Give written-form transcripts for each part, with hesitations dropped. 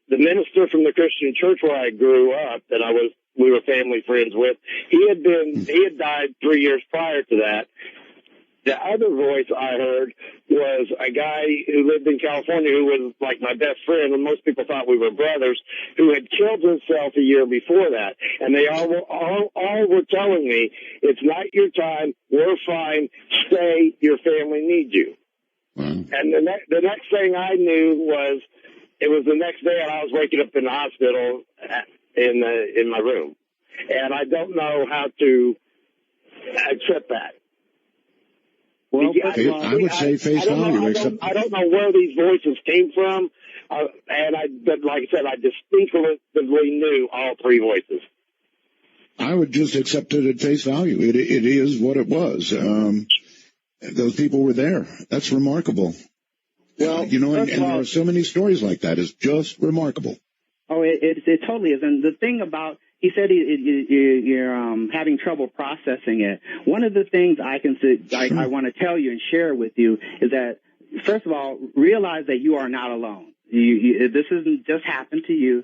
the minister from the Christian church where I grew up, that we were family friends with, he had died 3 years prior to that. The other voice I heard was a guy who lived in California who was like my best friend, and most people thought we were brothers, who had killed himself a year before that. And they all were telling me, it's not your time, we're fine, stay, your family needs you. Mm. And the next thing I knew was, it was the next day and I was waking up in the hospital in my room. And I don't know how to accept that. Well, I would say face value. I don't know where these voices came from, but like I said, I distinctly knew all three voices. I would just accept it at face value. It is what it was. Those people were there. That's remarkable. Well, and there are so many stories like that. It's just remarkable. Oh, it totally is. And the thing about, he said you're having trouble processing it. One of the things I want to tell you and share with you is that, first of all, realize that you are not alone. This isn't just happened to you,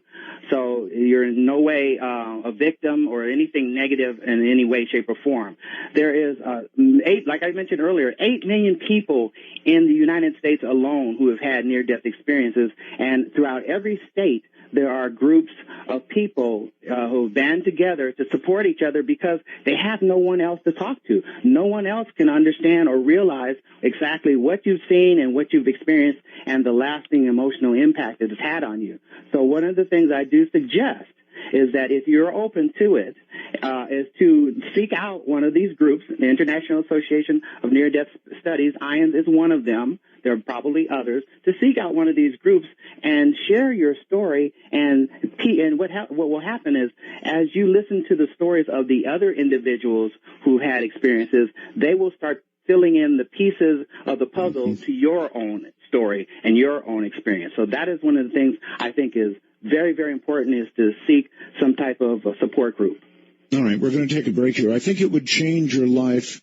so you're in no way a victim or anything negative in any way, shape, or form. There is like I mentioned earlier, 8 million people in the United States alone who have had near-death experiences, and throughout every state, there are groups of people who band together to support each other because they have no one else to talk to. No one else can understand or realize exactly what you've seen and what you've experienced and the lasting emotional impact it has had on you. So one of the things I do suggest is that if you're open to it, is to seek out one of these groups. The International Association of Near-Death Studies, IANS, is one of them. There are probably others. To seek out one of these groups and share your story, and what will happen is, as you listen to the stories of the other individuals who had experiences, they will start filling in the pieces of the puzzle to your own story and your own experience. So that is one of the things I think is very, very important, is to seek some type of a support group. All right, we're going to take a break here. I think it would change your life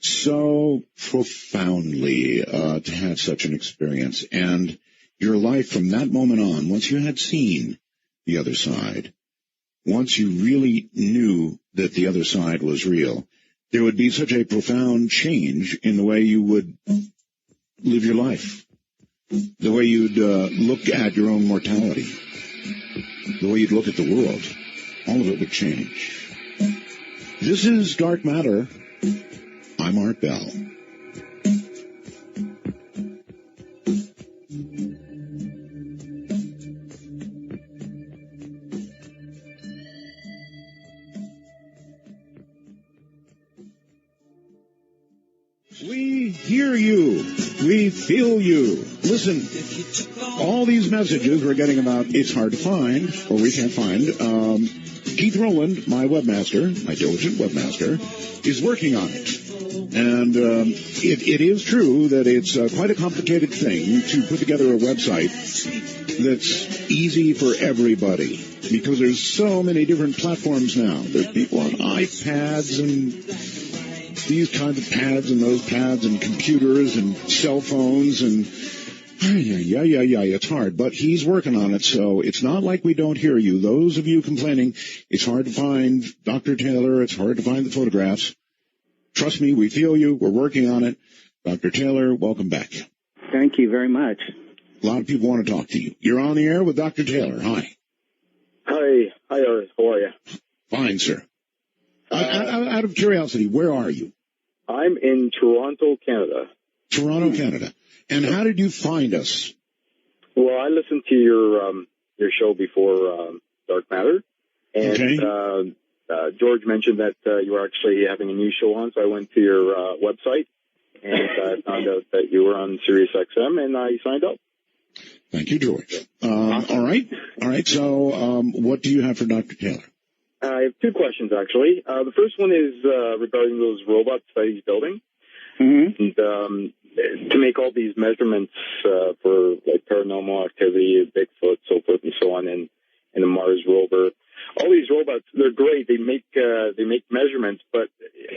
so profoundly to have such an experience. And your life from that moment on, once you had seen the other side, once you really knew that the other side was real, there would be such a profound change in the way you would live your life, the way you'd look at your own mortality, the way you'd look at the world. All of it would change. This is Dark Matter. I'm Art Bell. We hear you. We feel you. Listen, all these messages we're getting about it's hard to find, or we can't find. Keith Rowland, my webmaster, my diligent webmaster, is working on it. And it is true that it's quite a complicated thing to put together a website that's easy for everybody, because there's so many different platforms now. There's people on iPads and these kinds of pads and those pads and computers and cell phones and it's hard. But he's working on it, so it's not like we don't hear you. Those of you complaining, it's hard to find Dr. Taylor, it's hard to find the photographs. Trust me, we feel you. We're working on it. Dr. Taylor, welcome back. Thank you very much. A lot of people want to talk to you. You're on the air with Dr. Taylor. Hi. Hi, Art. How are you? Fine, sir. Out of curiosity, where are you? I'm in Toronto, Canada. Toronto, Canada. And how did you find us? Well, I listened to your show before Dark Matter, and okay. George mentioned that you were actually having a new show on, so I went to your website and I found out that you were on Sirius XM, and I signed up. Thank you, George. All right. So what do you have for Dr. Taylor? I have two questions, actually. The first one is regarding those robots that he's building. Mm-hmm. And to make all these measurements for like paranormal activity, Bigfoot, so forth and so on, and the Mars rover. All these robots, they're great. They make measurements, but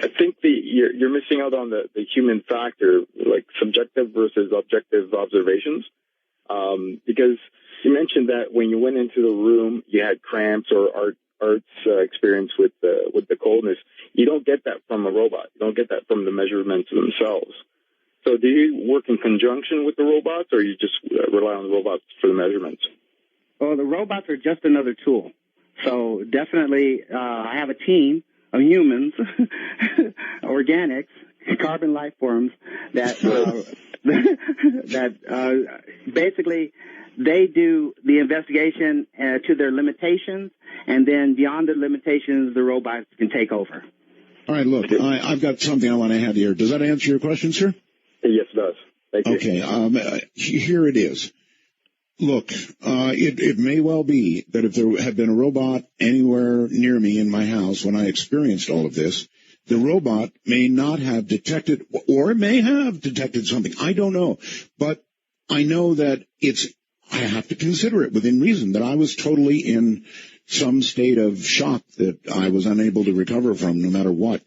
I think you're missing out on the human factor, like subjective versus objective observations. Because You mentioned that when you went into the room, you had cramps or Art's experience with the coldness. You don't get that from a robot. You don't get that from the measurements themselves. So do you work in conjunction with the robots, or you just rely on the robots for the measurements? Well, the robots are just another tool. So definitely, I have a team of humans, organics, carbon life forms that basically they do the investigation to their limitations, and then beyond the limitations, the robots can take over. All right, look, I've got something I want to add here. Does that answer your question, sir? Yes, it does. Thank you. Okay, here it is. Look, it may well be that if there had been a robot anywhere near me in my house when I experienced all of this, the robot may not have detected, or it may have detected something. I don't know. But I know that I have to consider it within reason, that I was totally in some state of shock that I was unable to recover from no matter what.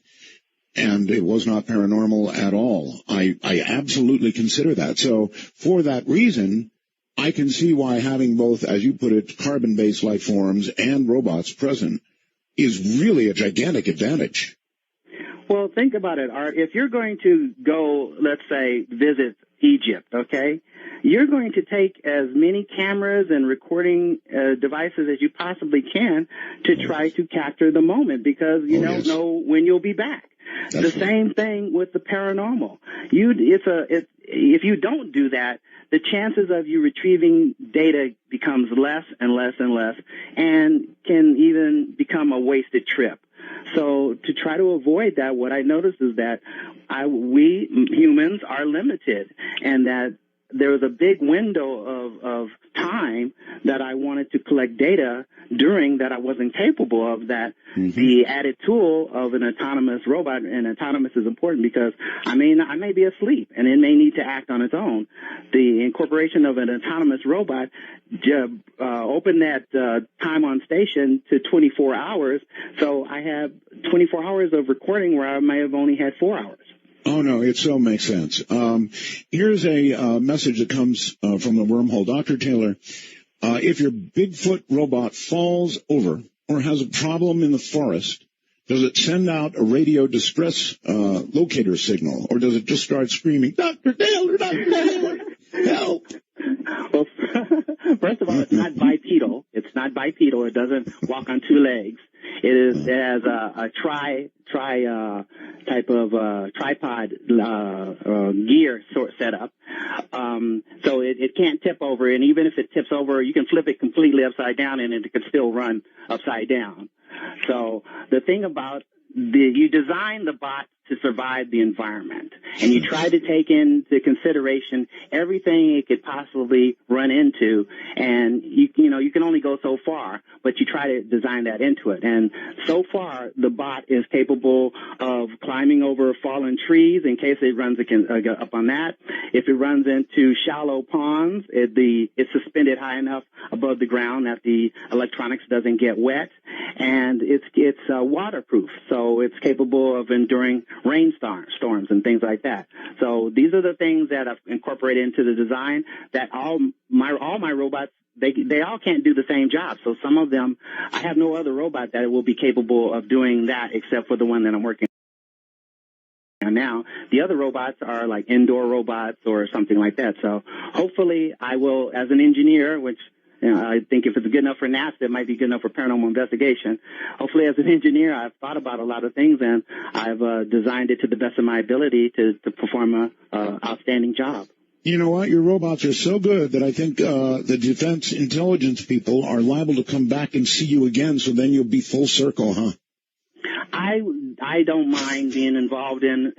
And it was not paranormal at all. I absolutely consider that. So for that reason, I can see why having both, as you put it, carbon-based life forms and robots present is really a gigantic advantage. Well, think about it, Art. If you're going to go, let's say, visit Egypt, okay, you're going to take as many cameras and recording devices as you possibly can to try to capture the moment, because you don't know when you'll be back. That's the same thing with the paranormal. If you don't do that, the chances of you retrieving data becomes less and less and less, and can even become a wasted trip. So to try to avoid that, what I noticed is that we humans are limited, and that there was a big window of time that I wanted to collect data during that I wasn't capable of, that the added tool of an autonomous robot, and autonomous is important because I may be asleep and it may need to act on its own. The incorporation of an autonomous robot opened that time on station to 24 hours, so I have 24 hours of recording where I may have only had 4 hours. Oh, no, it so makes sense. Here's a message that comes from the wormhole. Dr. Taylor, if your Bigfoot robot falls over or has a problem in the forest, does it send out a radio distress locator signal, or does it just start screaming, Dr. Taylor, help? Well, first of all, it's not bipedal. It's not bipedal. It doesn't walk on two legs. It has a type of tripod gear sort setup. So it can't tip over, and even if it tips over, you can flip it completely upside down, and it can still run upside down. So the thing about you design the bot to survive the environment, and you try to take into consideration everything it could possibly run into, and you can only go so far, but you try to design that into it. And so far, the bot is capable of climbing over fallen trees in case it runs up on that. If it runs into shallow ponds, it's suspended high enough above the ground that the electronics doesn't get wet, and it's waterproof, so it's capable of enduring rainstorms and things like that. So these are the things that I've incorporated into the design, that all my robots, they all can't do the same job. So some of them, I have no other robot that will be capable of doing that except for the one that I'm working on now. The other robots are like indoor robots or something like that. So hopefully I will, as an engineer, which I think if it's good enough for NASA, it might be good enough for paranormal investigation. Hopefully, as an engineer, I've thought about a lot of things, and I've designed it to the best of my ability to perform an outstanding job. You know what? Your robots are so good that I think the defense intelligence people are liable to come back and see you again, so then you'll be full circle, huh? I don't mind being involved in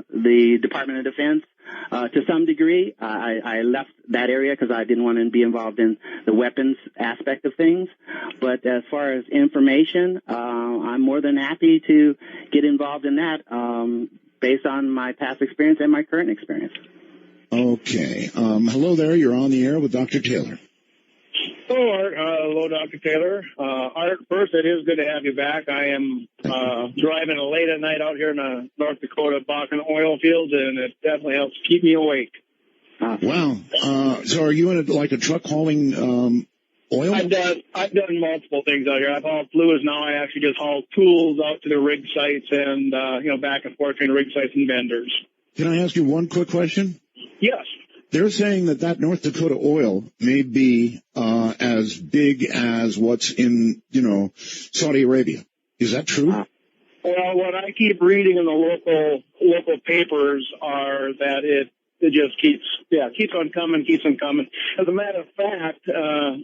the Department of Defense. To some degree, I left that area because I didn't want to be involved in the weapons aspect of things. But as far as information, I'm more than happy to get involved in that based on my past experience and my current experience. Okay. Hello there. You're on the air with Dr. Taylor. Hello, Art. Hello, Dr. Taylor. Art, first, it is good to have you back. I am driving late at night out here in the North Dakota Bakken oil fields, and it definitely helps keep me awake. Wow. So are you in a truck hauling oil? I've done multiple things out here. I've hauled fluids. Now I actually just haul tools out to the rig sites and back and forth between rig sites and vendors. Can I ask you one quick question? Yes. They're saying that North Dakota oil may be as big as what's in, Saudi Arabia. Is that true? Well, what I keep reading in the local papers are that it just keeps on coming. As a matter of fact, a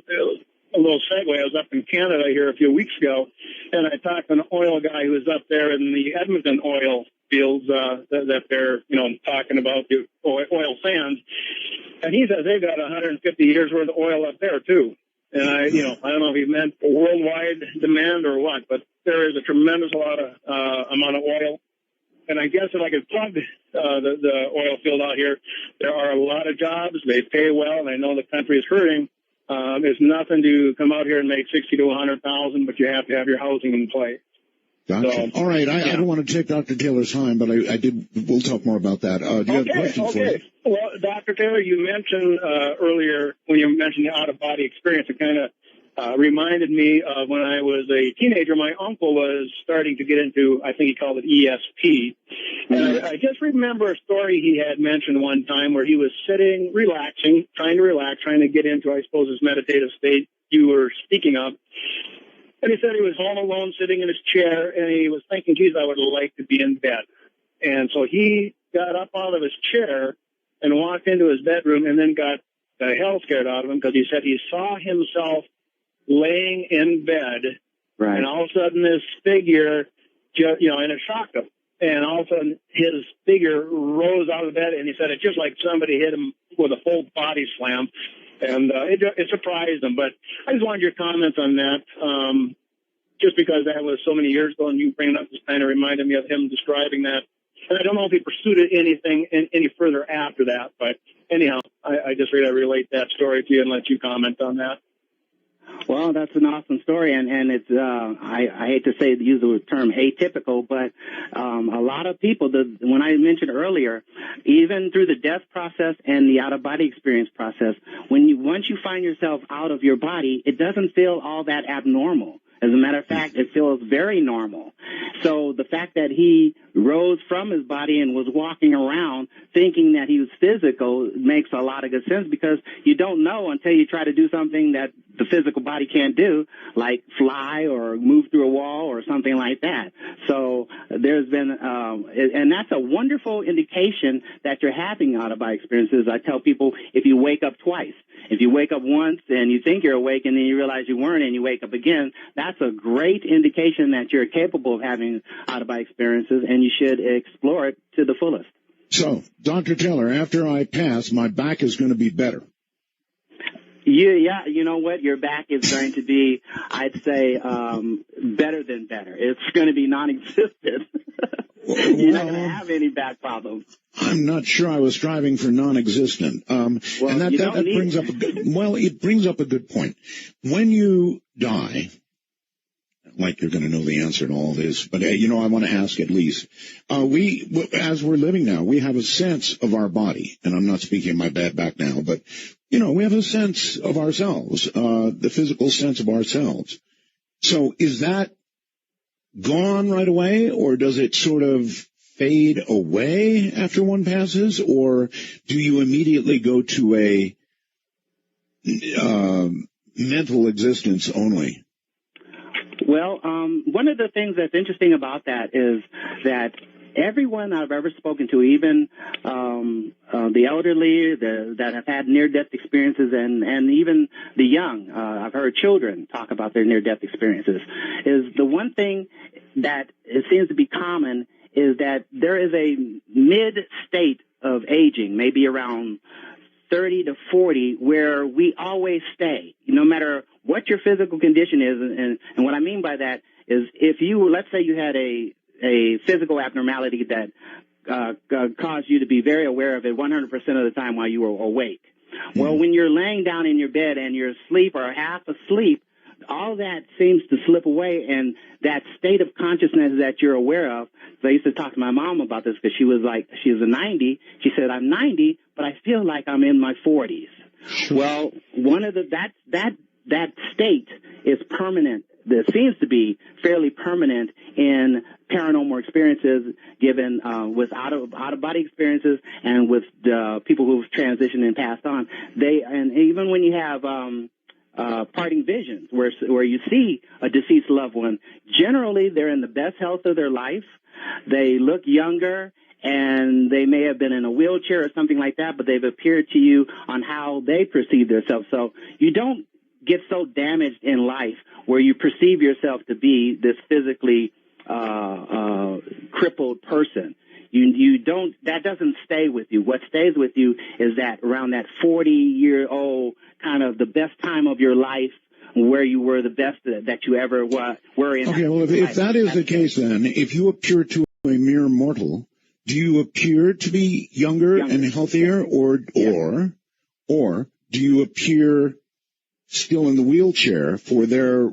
little segue, I was up in Canada here a few weeks ago, and I talked to an oil guy who was up there in the Edmonton oil fields that they're, talking about the oil sands. And he says they've got 150 years worth of oil up there too. And I don't know if he meant worldwide demand or what, but there is a tremendous amount of oil. And I guess if I could plug the oil field out here, there are a lot of jobs. They pay well, and I know the country is hurting. It's nothing to come out here and make 60 to 100,000, but you have to have your housing in place. Gotcha. So, all right. I don't want to take Dr. Taylor's time, but we'll talk more about that. Do you have a question for me? Well, Dr. Taylor, you mentioned earlier when you mentioned the out-of-body experience, it kind of reminded me of when I was a teenager. My uncle was starting to get into, I think he called it ESP. And I just remember a story he had mentioned one time where he was sitting, trying to get into, I suppose, his meditative state you were speaking of. And he said he was home alone, sitting in his chair, and he was thinking, geez, I would like to be in bed. And so he got up out of his chair and walked into his bedroom and then got the hell scared out of him because he said he saw himself laying in bed, right, and all of a sudden this figure, and it shocked him. And all of a sudden his figure rose out of bed, and he said it's just like somebody hit him with a full body slam. And it surprised him. But I just wanted your comments on that, just because that was so many years ago, and you bringing it up just kind of reminded me of him describing that. And I don't know if he pursued it any further after that. But anyhow, I just really relate that story to you and let you comment on that. Well, that's an awesome story, and it's I hate to use the term atypical, but a lot of people, when I mentioned earlier, even through the death process and the out-of-body experience process, once you find yourself out of your body, it doesn't feel all that abnormal. As a matter of fact, it feels very normal. So the fact that he rose from his body and was walking around thinking that he was physical makes a lot of good sense, because you don't know until you try to do something that the physical body can't do, like fly or move through a wall or something like that. So there's been, and that's a wonderful indication that you're having out-of-body experiences. I tell people, if you wake up twice, if you wake up once and you think you're awake and then you realize you weren't and you wake up again, that's a great indication that you're capable of having out-of-body experiences, and you should explore it to the fullest. So, Dr. Taylor, after I pass, my back is going to be better. Yeah, you know what? Your back is going to be, I'd say, better than better. It's going to be non-existent. You're not going to have any back problems. I'm not sure I was striving for non-existent. And that brings up it brings up a good point. When you die, like you're going to know the answer to all this, but I want to ask at least. As we're living now, we have a sense of our body, and I'm not speaking of my bad back now, but we have a sense of ourselves, the physical sense of ourselves. So is that gone right away, or does it sort of fade away after one passes, or do you immediately go to a mental existence only? Well, one of the things that's interesting about that is that everyone I've ever spoken to, even the elderly that have had near-death experiences, and even the young, I've heard children talk about their near-death experiences, is the one thing that it seems to be common is that there is a mid-state of aging, maybe around 30 to 40, where we always stay, no matter what your physical condition is. And what I mean by that is, if let's say you had a physical abnormality that caused you to be very aware of it 100% of the time while you were awake. Well, when you're laying down in your bed and you're asleep or half asleep, all that seems to slip away, and that state of consciousness that you're aware of. So I used to talk to my mom about this because she was a 90. She said, I'm 90, but I feel like I'm in my 40s. Well, that state is permanent. That seems to be fairly permanent in paranormal experiences, given with out of body experiences and with people who've transitioned and passed on. And even when you have parting visions, where you see a deceased loved one, generally they're in the best health of their life. They look younger, and they may have been in a wheelchair or something like that, but they've appeared to you on how they perceive themselves. So you don't get so damaged in life where you perceive yourself to be this physically crippled person. You don't, that doesn't stay with you. What stays with you is that around that 40-year-old kind of the best time of your life, where you were the best that you ever were in. Okay, well, if that is the case, then if you appear to a mere mortal, do you appear to be younger and healthier, or do you appear still in the wheelchair for their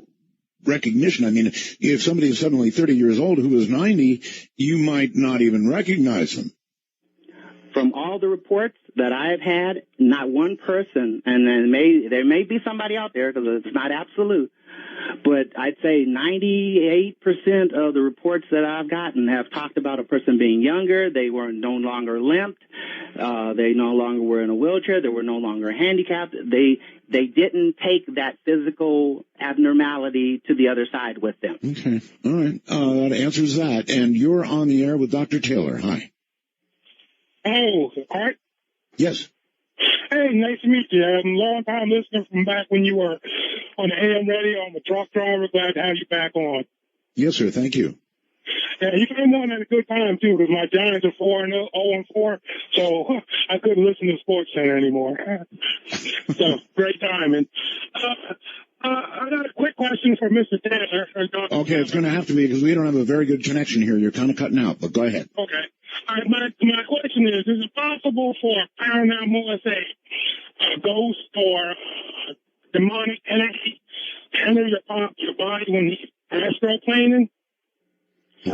recognition? I mean, if somebody is suddenly 30 years old who is 90, you might not even recognize them. From all the reports that I've had, not one person, and there may be somebody out there because it's not absolute, but I'd say 98% of the reports that I've gotten have talked about a person being younger. They were no longer limped. They no longer were in a wheelchair. They were no longer handicapped. They didn't take that physical abnormality to the other side with them. Okay. All right. That answers that. And you're on the air with Dr. Taylor. Hi. Oh, Art? Yes. Hey, nice to meet you. I'm a long-time listener from back when you were on the AM radio. I'm a truck driver. Glad to have you back on. Yes, sir. Thank you. Yeah, you came on at a good time, too, because my Giants are 0-4, so I couldn't listen to Sports Center anymore. So, great timing. I got a quick question for Mr. Taylor. Okay, it's going to have to be because we don't have a very good connection here. You're kind of cutting out, but go ahead. Okay. All right, my question is it possible for paranormal, let's say, a ghost or demonic energy to enter your body when he's astroplaning? You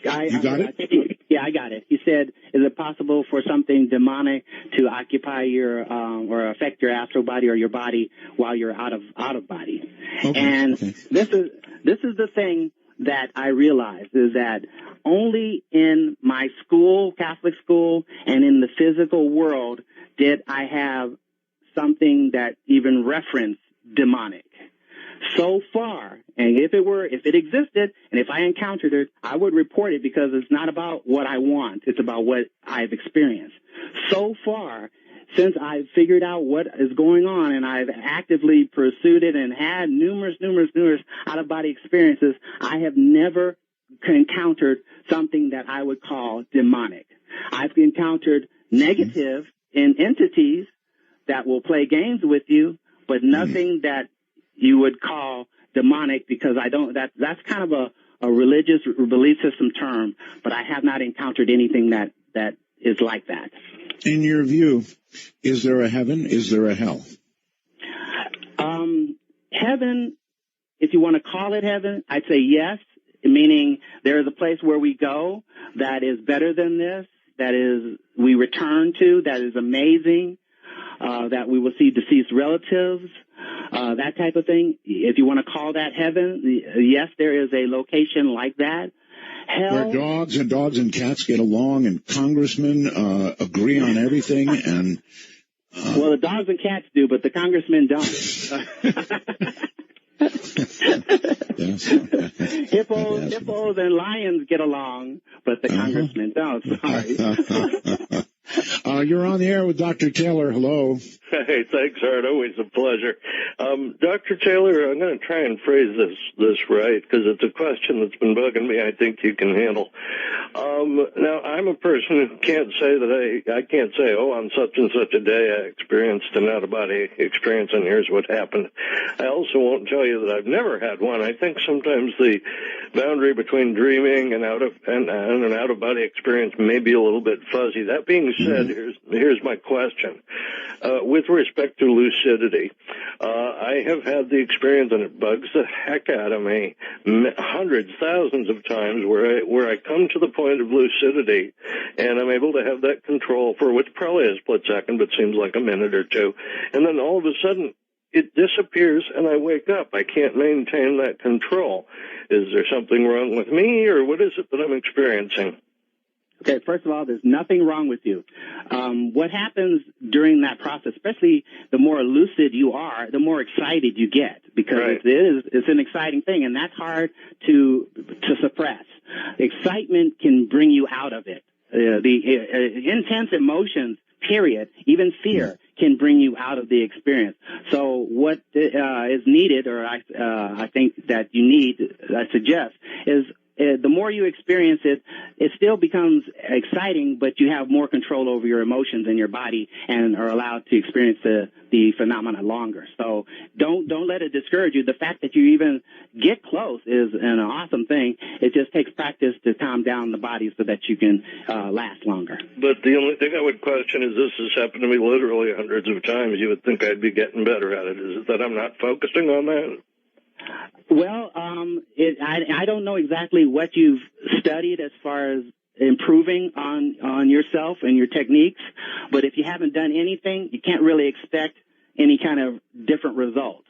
got it? I got it. He said, is it possible for something demonic to occupy your or affect your astral body or your body while you're out of body? Okay. And this is the thing that I realized is that only in my school, Catholic school, and in the physical world did I have something that even referenced demonic. So far, and if it existed, and if I encountered it, I would report it because it's not about what I want. It's about what I've experienced. So far, since I've figured out what is going on and I've actively pursued it and had numerous out-of-body experiences, I have never encountered something that I would call demonic. I've encountered negative entities that will play games with you, but nothing that you would call demonic, because that's kind of a religious belief system term, but I have not encountered anything that is like that. In your view, is there a heaven? Is there a hell? Heaven, if you want to call it heaven, I'd say yes, meaning there is a place where we go that is better than this, that is we return to, that is amazing, that we will see deceased relatives, that type of thing. If you want to call that heaven, yes, there is a location like that. Hell, where dogs and cats get along and congressmen agree on everything. And well, the dogs and cats do, but the congressmen don't. Hippos and lions get along, but the congressmen don't. Sorry. You're on the air with Dr. Taylor. Hello. Hey, thanks, Art. Always a pleasure. Dr. Taylor, I'm going to try and phrase this right, because it's a question that's been bugging me I think you can handle. Now, I'm a person who can't say that I can't say, on such and such a day I experienced an out-of-body experience, and here's what happened. I also won't tell you that I've never had one. I think sometimes the boundary between dreaming and an out-of-body experience may be a little bit fuzzy. That being said, here's my question. with respect to lucidity, I have had the experience, and it bugs the heck out of me, hundreds, thousands of times where I come to the point of lucidity, and I'm able to have that control for what's probably a split second, but seems like a minute or two, and then all of a sudden it disappears, and I wake up. I can't maintain that control. Is there something wrong with me, or what is it that I'm experiencing? Okay, first of all, there's nothing wrong with you. What happens during that process, especially the more lucid you are, the more excited you get, because it's an exciting thing, and that's hard to suppress. Excitement can bring you out of it. The intense emotions, period, even fear, can bring you out of the experience. So what is needed, or I think that you need, I suggest, is the more you experience it, it still becomes exciting, but you have more control over your emotions and your body and are allowed to experience the phenomena longer. So don't let it discourage you. The fact that you even get close is an awesome thing. It just takes practice to calm down the body so that you can last longer. But the only thing I would question is this has happened to me literally hundreds of times. You would think I'd be getting better at it. Is it that I'm not focusing on that? Well, I don't know exactly what you've studied as far as improving on yourself and your techniques, but if you haven't done anything, you can't really expect any kind of different result.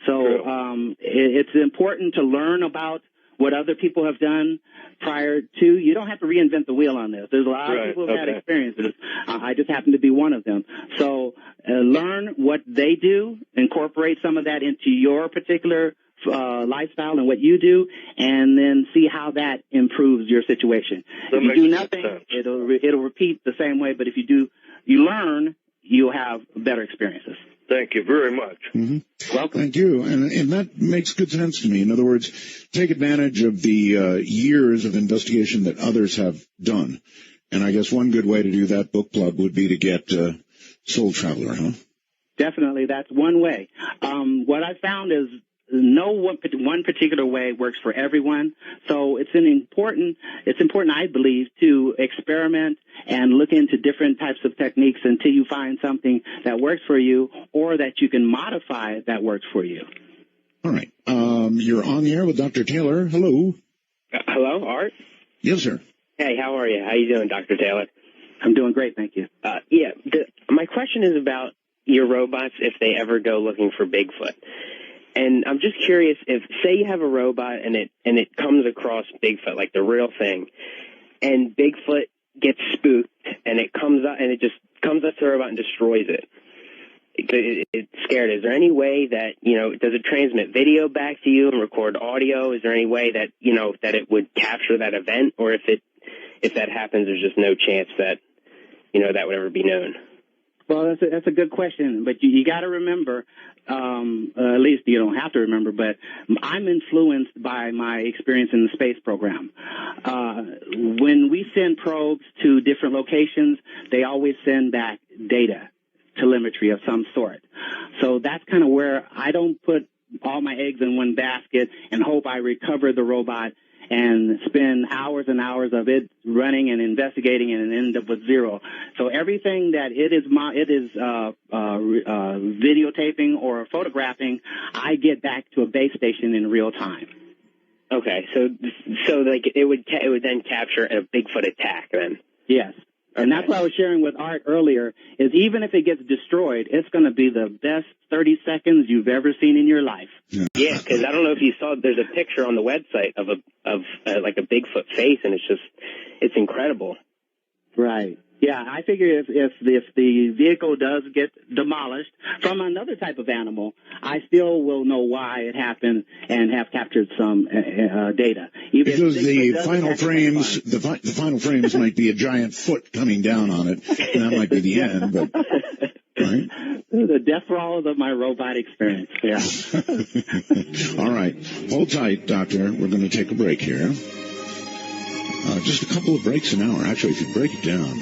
So it's important to learn about what other people have done prior to. You don't have to reinvent the wheel on this. There's a lot of people who've had experiences. I just happen to be one of them. So learn what they do, incorporate some of that into your particular lifestyle and what you do, and then see how that improves your situation. If you do nothing, it'll repeat the same way, but if you learn, you'll have better experiences. Thank you very much. Mm-hmm. Welcome. Thank you. And that makes good sense to me. In other words, take advantage of the years of investigation that others have done. And I guess one good way to do that, book plug, would be to get Soul Traveler, huh? Definitely. That's one way. What I found is no one particular way works for everyone. So it's important, I believe, to experiment and look into different types of techniques until you find something that works for you or that you can modify that works for you. All right. You're on the air with Dr. Taylor. Hello. Hello, Art? Yes, sir. Hey, how are you? How you doing, Dr. Taylor? I'm doing great, thank you. My question is about your robots if they ever go looking for Bigfoot. And I'm just curious if, say you have a robot and it comes across Bigfoot, like the real thing, and Bigfoot gets spooked and it comes up and it just comes up to the robot and destroys it. It's scared. Is there any way that, does it transmit video back to you and record audio? Is there any way that, that it would capture that event? Or if that happens, there's just no chance that, that would ever be known? Well, that's a good question, but you got to remember, at least you don't have to remember, but I'm influenced by my experience in the space program. When we send probes to different locations, they always send back data, telemetry of some sort. So that's kind of where I don't put all my eggs in one basket and hope I recover the robot and spend hours and hours of it running and investigating and end up with zero. So everything that it is videotaping or photographing, I get back to a base station in real time. Okay, so like it would then capture a Bigfoot attack then. Yes. Okay. And that's what I was sharing with Art earlier, is even if it gets destroyed, it's going to be the best 30 seconds you've ever seen in your life. Yeah, because I don't know if you saw, there's a picture on the website of like a Bigfoot face, and it's incredible. Right. Yeah, I figure if the vehicle does get demolished from another type of animal, I still will know why it happened and have captured some data. Because the final frames might be a giant foot coming down on it, and that might be the end. But right, the death throes of my robot experience. Yeah. All right, hold tight, Doctor. We're going to take a break here. Just a couple of breaks an hour. Actually, if you break it down.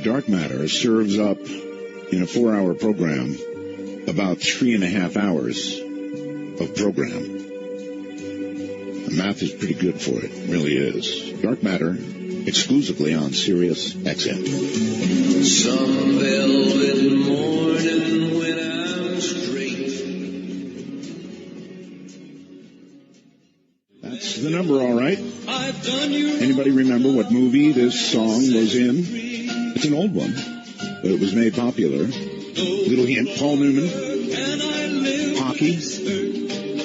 Dark matter serves up in a 4-hour program about 3.5 hours of program. The math is pretty good for it, really is. Dark matter exclusively on Sirius XM. Some velvet morning when I'm straight. That's the number, all right. Anybody remember what movie this song was in? It's an old one, but it was made popular. Little hint, Paul Newman. Hockey.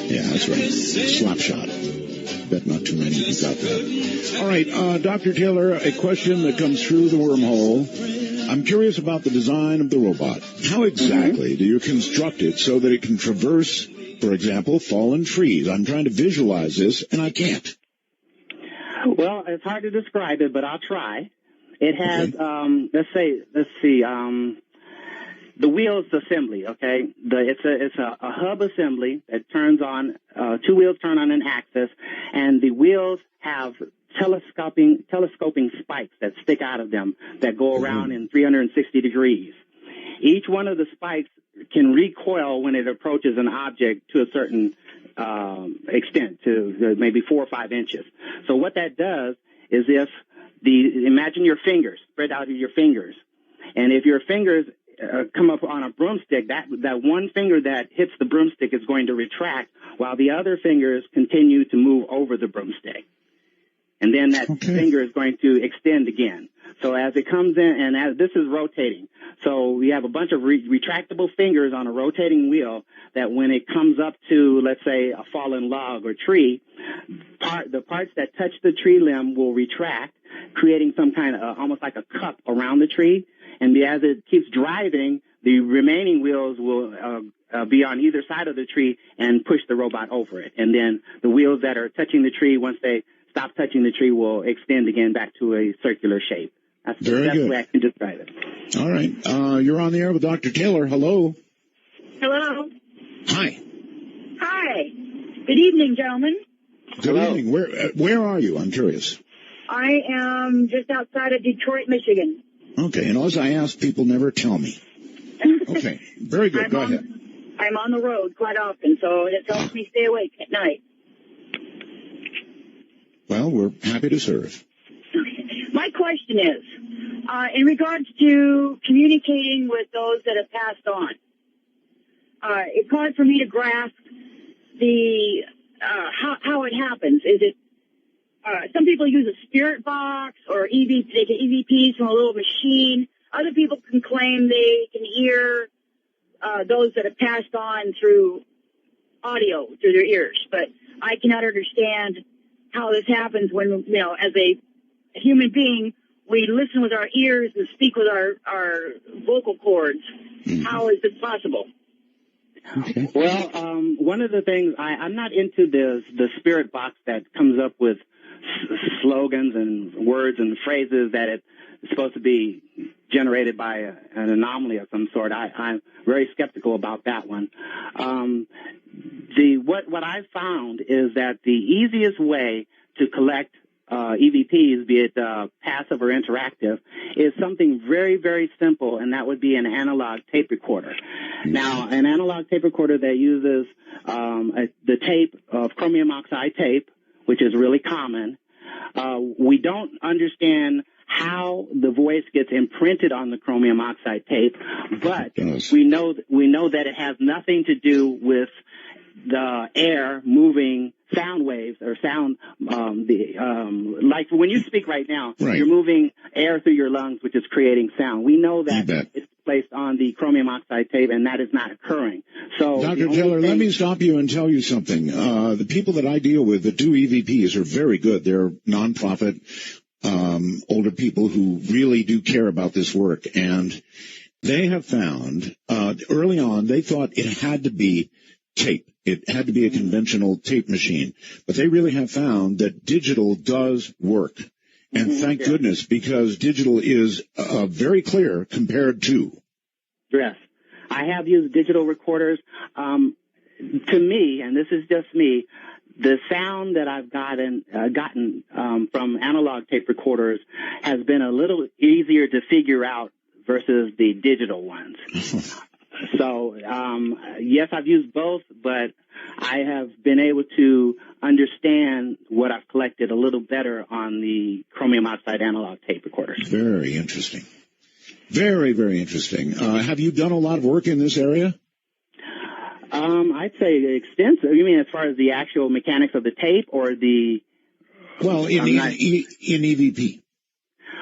Yeah, that's right. Slapshot. Bet not too many got that. All right, Dr. Taylor, a question that comes through the wormhole. I'm curious about the design of the robot. How exactly do you construct it so that it can traverse, for example, fallen trees? I'm trying to visualize this, and I can't. Well, it's hard to describe it, but I'll try. It has, let's see, the wheels assembly, okay? It's a hub assembly that turns on, two wheels turn on an axis, and the wheels have telescoping spikes that stick out of them that go around in 360 degrees. Each one of the spikes can recoil when it approaches an object to a certain extent, to maybe 4 or 5 inches. So what that does is imagine your fingers, spread out your fingers, and if your fingers come up on a broomstick, that one finger that hits the broomstick is going to retract while the other fingers continue to move over the broomstick. And then that finger is going to extend again. So as it comes in, and as this is rotating, so we have a bunch of retractable fingers on a rotating wheel that when it comes up to, let's say, a fallen log or tree, the parts that touch the tree limb will retract, creating some kind of almost like a cup around the tree. And as it keeps driving, the remaining wheels will be on either side of the tree and push the robot over it. And then the wheels that are touching the tree, once they stop touching the tree, will extend again back to a circular shape. That's the best way I can describe it. All right. You're on the air with Dr. Taylor. Hello. Hello. Hi. Hi. Good evening, gentlemen. Good evening. Where are you? I'm curious. I am just outside of Detroit, Michigan. Okay. And as I ask, people never tell me. Okay. Very good. Go ahead. I'm on the road quite often, so it helps me stay awake at night. Well, we're happy to serve. My question is, in regards to communicating with those that have passed on, it's hard for me to grasp the how it happens. Is it some people use a spirit box or EVP? They get EVPs from a little machine. Other people can claim they can hear those that have passed on through audio through their ears, but I cannot understand how this happens when, as a human being, we listen with our ears and speak with our vocal cords. Mm-hmm. How is this possible? Okay. Well, one of the things, I'm not into the spirit box that comes up with slogans and words and phrases that it's supposed to be generated by an anomaly of some sort. I'm very skeptical about that one. What I've found is that the easiest way to collect EVPs, be it passive or interactive, is something very, very simple, and that would be an analog tape recorder. Now, an analog tape recorder that uses the tape of chromium oxide tape, which is really common. We don't understand how the voice gets imprinted on the chromium oxide tape, but we know that it has nothing to do with the air moving sound waves or sound, like when you speak right now, you're moving air through your lungs, which is creating sound. We know that it's placed on the chromium oxide tape, and that is not occurring. So, Dr. Taylor, let me stop you and tell you something. The people that I deal with that do EVPs are very good. They're nonprofit, older people who really do care about this work, and they have found early on they thought it had to be tape. It had to be a conventional tape machine. But they really have found that digital does work. And thank goodness, because digital is very clear compared to. Yes. I have used digital recorders. To me, and this is just me, the sound that I've gotten from analog tape recorders has been a little easier to figure out versus the digital ones. So, yes, I've used both, but I have been able to understand what I've collected a little better on the chromium oxide analog tape recorders. Very interesting. Very, very interesting. Have you done a lot of work in this area? I'd say extensive. You mean as far as the actual mechanics of the tape or the... Well, in EVP.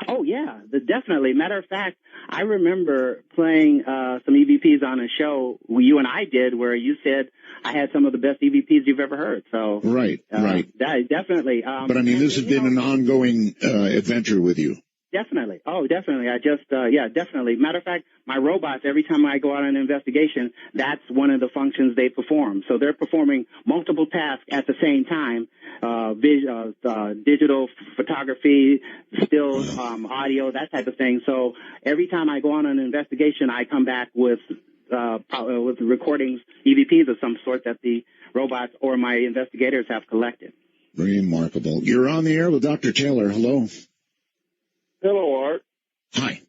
Oh, yeah, definitely. Matter of fact, I remember playing some EVPs on a show you and I did where you said I had some of the best EVPs you've ever heard. So Right. That, definitely. But, I mean, this has been an ongoing adventure with you. Definitely. Oh, definitely. I just, definitely. Matter of fact, my robots, every time I go out on an investigation, that's one of the functions they perform. So they're performing multiple tasks at the same time, digital photography, stills, audio, that type of thing. So every time I go on an investigation, I come back with recordings, EVPs of some sort that the robots or my investigators have collected. Remarkable. You're on the air with Dr. Taylor. Hello. Hello, Art. Hi.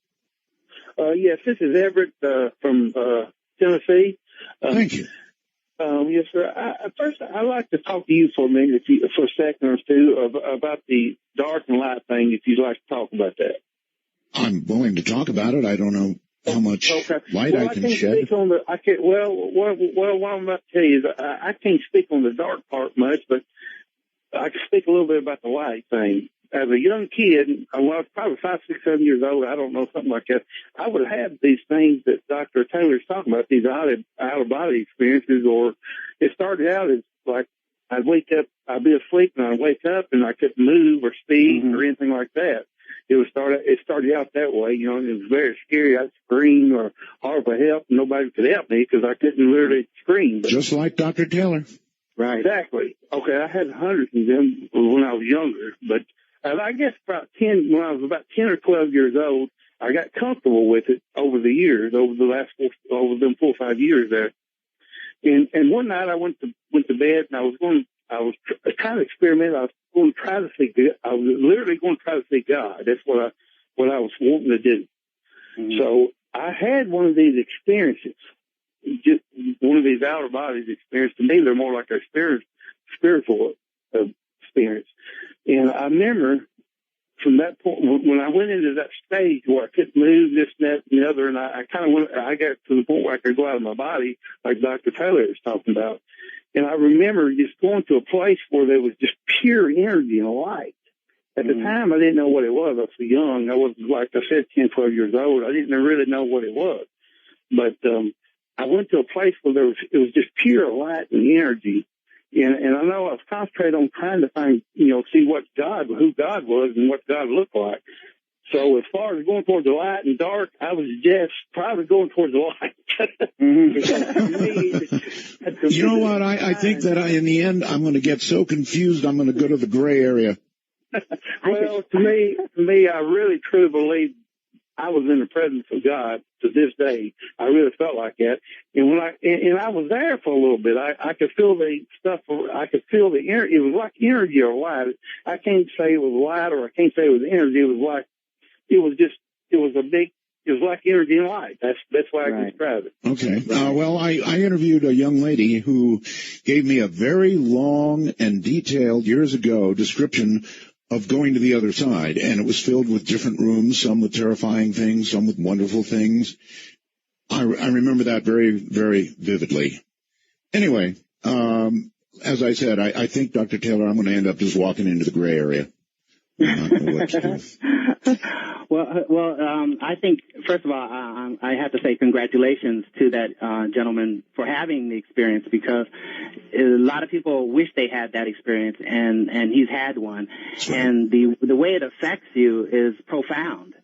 Yes, this is Everett from Tennessee. Thank you. Yes, sir. First, I'd like to talk to you for a minute, for a second or two, about the dark and light thing, if you'd like to talk about that. I'm willing to talk about it. I don't know how much light I can shed. What I'm about to tell you is I can't speak on the dark part much, but I can speak a little bit about the light thing. As a young kid, I was probably 5, 6, 7 years old, I don't know, something like that, I would have these things that Dr. Taylor's talking about, these out-of-body experiences, or it started out as like I'd wake up, I'd be asleep, and I'd wake up, and I couldn't move or speak or anything like that. It started out that way, you know, and it was very scary. I'd scream or holler for help, and nobody could help me because I couldn't literally scream. Just like Dr. Taylor. Right. Exactly. Okay, I had hundreds of them when I was younger, but I guess when I was about 10 or 12 years old, I got comfortable with it over the years, over them 4 or 5 years there. And one night I went to bed, and I was trying to experiment. I was literally going to try to see God. That's what I was wanting to do. Mm-hmm. So I had one of these experiences, just one of these outer bodies experiences. To me, they're more like a spiritual experience. And I remember from that point, when I went into that stage where I couldn't move this, that, and the other, and I got to the point where I could go out of my body, like Dr. Taylor was talking about. And I remember just going to a place where there was just pure energy and light. At the time, I didn't know what it was. I was so young. I was, like I said, 10, 12 years old. I didn't really know what it was. But I went to a place where it was just pure light and energy. And I know I was concentrating on trying to find, see who God was and what God looked like. So as far as going towards the light and dark, I was just probably going towards the light. You know what? I think that in the end, I'm going to get so confused, I'm going to go to the gray area. Well, to me, I really truly believe I was in the presence of God to this day. I really felt like that. And I was there for a little bit. I could feel the stuff. I could feel the energy. It was like energy or light. I can't say it was light or I can't say it was energy. It was like energy and light. That's why I can describe it. Okay. Well, I interviewed a young lady who gave me a very long and detailed, years ago, description of going to the other side, and it was filled with different rooms, some with terrifying things, some with wonderful things. I remember that very, very vividly. Anyway, as I said, I think, Dr. Taylor, I'm going to end up just walking into the gray area. I don't know what to do. Well, I think, first of all, I have to say congratulations to that gentleman for having the experience, because a lot of people wish they had that experience, and he's had one. And the way it affects you is profound.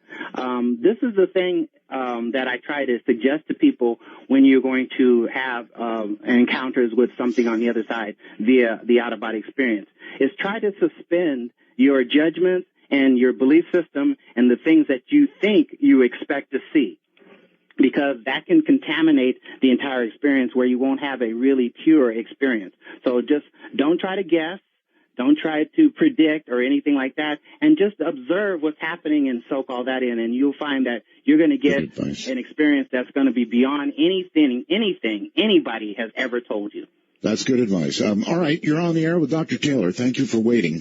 This is the thing that I try to suggest to people when you're going to have encounters with something on the other side via the out-of-body experience, is try to suspend your judgments and your belief system and the things that you think you expect to see, because that can contaminate the entire experience where you won't have a really pure experience. So just don't try to guess. Don't try to predict or anything like that, and just observe what's happening and soak all that in, and you'll find that you're going to get an experience that's going to be beyond anything anybody has ever told you. That's good advice. All right, you're on the air with Dr. Taylor. Thank you for waiting.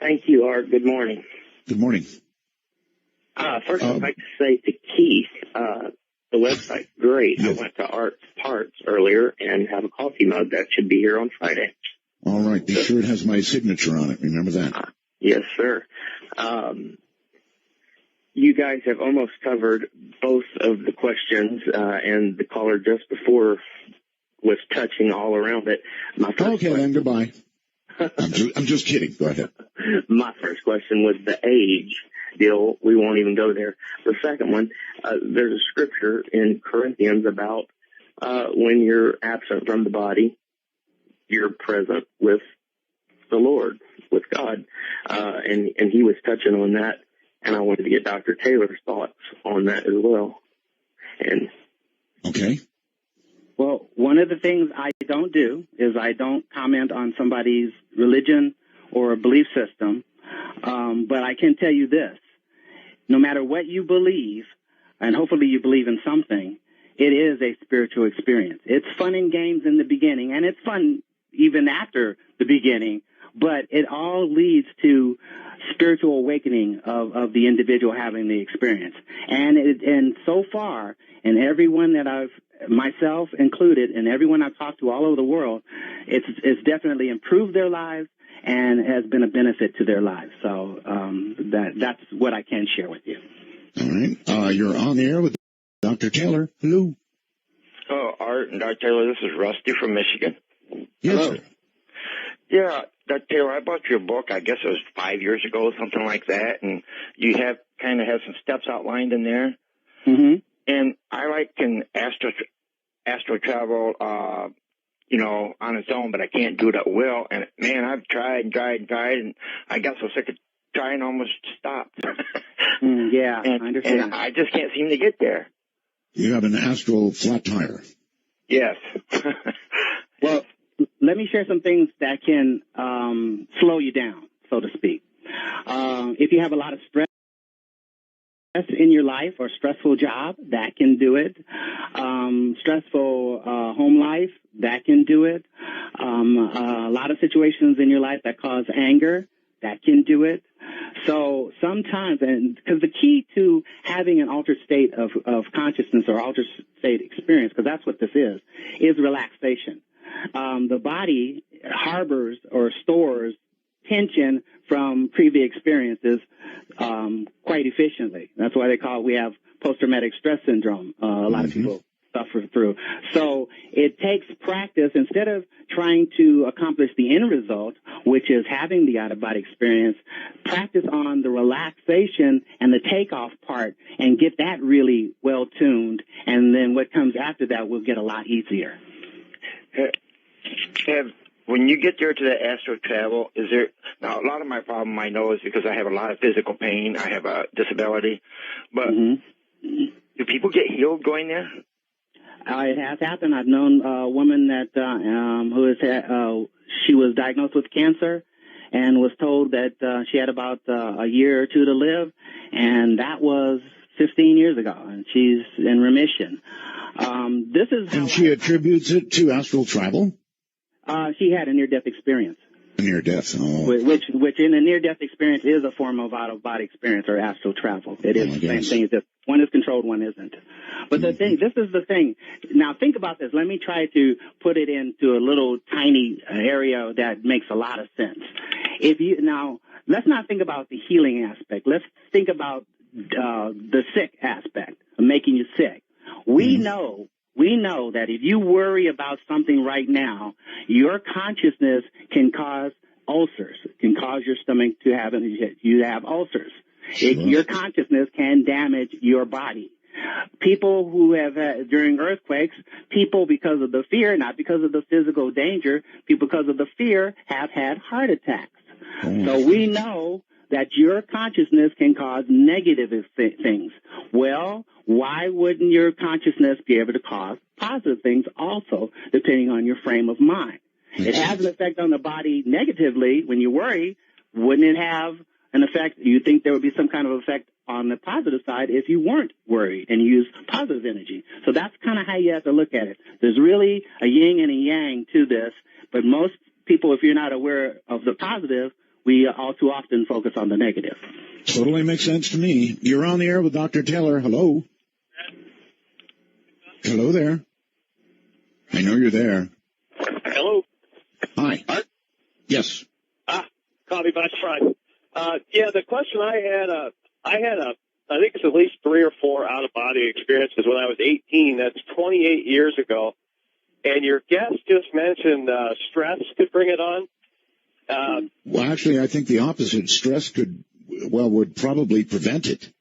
Thank you, Art. Good morning. Good morning. First, I'd like to say to Keith, the website's great. I went to Art's Parts earlier and have a coffee mug that should be here on Friday. All right. Be sure it has my signature on it. Remember that. Yes, sir. You guys have almost covered both of the questions, and the caller just before was touching all around it. Then goodbye. I'm just kidding. Go ahead. My first question was the age deal. We won't even go there. The second one, there's a scripture in Corinthians about when you're absent from the body, you're present with the Lord, with God. And he was touching on that, and I wanted to get Dr. Taylor's thoughts on that as well. Okay. Well, one of the things I don't do is I don't comment on somebody's religion or belief system. But I can tell you this. No matter what you believe, and hopefully you believe in something, it is a spiritual experience. It's fun and games in the beginning, and it's fun even after the beginning, but it all leads to spiritual awakening of the individual having the experience. And so far, and everyone that myself included, and everyone I've talked to all over the world, it's definitely improved their lives and has been a benefit to their lives. So that's what I can share with you. All right. You're on the air with Dr. Taylor. Hello. Oh, Art and Dr. Taylor, this is Rusty from Michigan. Yes, Hello. sir. Yeah, Dr. Taylor, I bought your book, I guess it was 5 years ago, something like that, and you have some steps outlined in there. Mm-hmm. And I can astro travel, on its own, but I can't do it at will. And man, I've tried, and I got so sick of trying, almost stopped. Yeah, I understand. And I just can't seem to get there. You have an astral flat tire. Yes. Well, let me share some things that can slow you down, so to speak. If you have a lot of stress in your life or stressful job, that can do it. Stressful home life, that can do it. A lot of situations in your life that cause anger, that can do it. So sometimes, and because the key to having an altered state of consciousness or altered state experience, because that's what this is relaxation. The body harbors or stores tension from previous experiences quite efficiently. That's why we have post-traumatic stress syndrome. A lot of people suffer through. So it takes practice. Instead of trying to accomplish the end result, which is having the out-of-body experience, practice on the relaxation and the takeoff part and get that really well-tuned. And then what comes after that will get a lot easier. When you get there to the astral travel, now a lot of my problem I know is because I have a lot of physical pain. I have a disability. But do people get healed going there? It has happened. I've known a woman that she was diagnosed with cancer and was told that she had about a year or two to live, and that was 15 years ago, and she's in remission. And she attributes it to astral travel? She had a near-death experience. A near-death, Which in a near-death experience is a form of out-of-body experience or astral travel. It is the same thing. Just one is controlled, one isn't. But this is the thing. Now think about this. Let me try to put it into a little tiny area that makes a lot of sense. Let's not think about the healing aspect. Let's think about the sick aspect of making you sick. We know that if you worry about something right now, your consciousness can cause ulcers. It can cause your stomach to have ulcers. Your consciousness can damage your body. People who have during earthquakes, people because of the fear, not because of the physical danger, people because of the fear have had heart attacks. So we know that your consciousness can cause negative things. Well, why wouldn't your consciousness be able to cause positive things also, depending on your frame of mind? It has an effect on the body negatively. When you worry, wouldn't it have an effect? You think there would be some kind of effect on the positive side if you weren't worried and use positive energy. So that's kind of how you have to look at it. There's really a yin and a yang to this, but most people, if you're not aware of the positive, we all too often focus on the negative. Totally makes sense to me. You're on the air with Dr. Taylor. Hello. Hello there. I know you're there. Hello. Hi. Yes. Call me by Friday. Yeah, the question I think it's at least 3 or 4 out-of-body experiences when I was 18. That's 28 years ago. And your guest just mentioned stress could bring it on. Well, actually, I think the opposite. Stress would probably prevent it.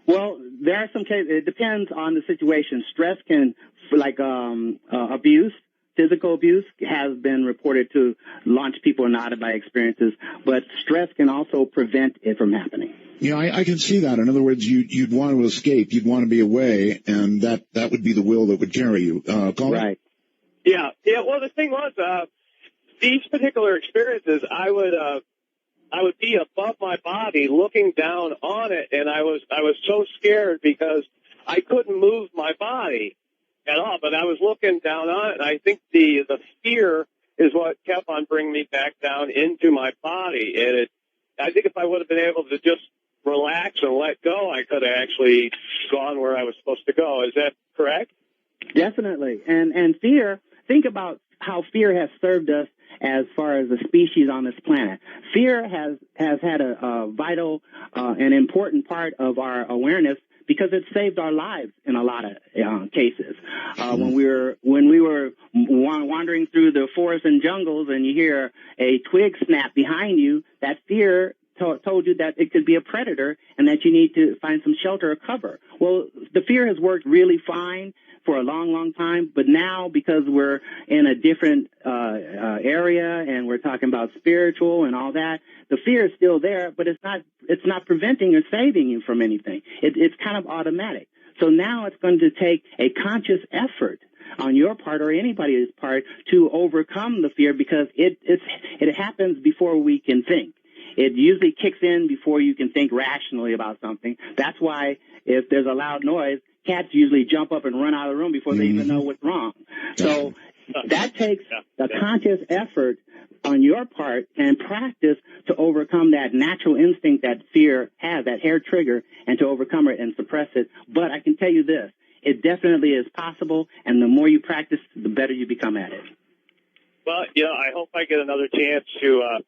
Well, there are some cases. It depends on the situation. Stress can, like abuse, physical abuse, has been reported to launch people in out-of-body experiences. But stress can also prevent it from happening. Yeah, I can see that. In other words, you'd want to escape, you'd want to be away, and that would be the will that would carry you. Colin? Right. Yeah. Well, the thing was, these particular experiences, I would be above my body, looking down on it, and I was so scared because I couldn't move my body at all. But I was looking down on it, and I think the fear is what kept on bringing me back down into my body. And I think if I would have been able to just relax and let go, I could have actually gone where I was supposed to go. Is that correct? Definitely. And fear, think about how fear has served us as far as a species on this planet. Fear has had a vital and important part of our awareness because it saved our lives in a lot of cases. When we were wandering through the forests and jungles and you hear a twig snap behind you, that fear told you that it could be a predator and that you need to find some shelter or cover. Well, the fear has worked really fine for a long, long time, but now because we're in a different area and we're talking about spiritual and all that, the fear is still there, but it's not preventing or saving you from anything. It's kind of automatic. So now it's going to take a conscious effort on your part or anybody's part to overcome the fear because it happens before we can think. It usually kicks in before you can think rationally about something. That's why if there's a loud noise, cats usually jump up and run out of the room before they even know what's wrong. So that takes a conscious effort on your part and practice to overcome that natural instinct that fear has, that hair trigger, and to overcome it and suppress it. But I can tell you this, it definitely is possible, and the more you practice, the better you become at it. Well, I hope I get another chance to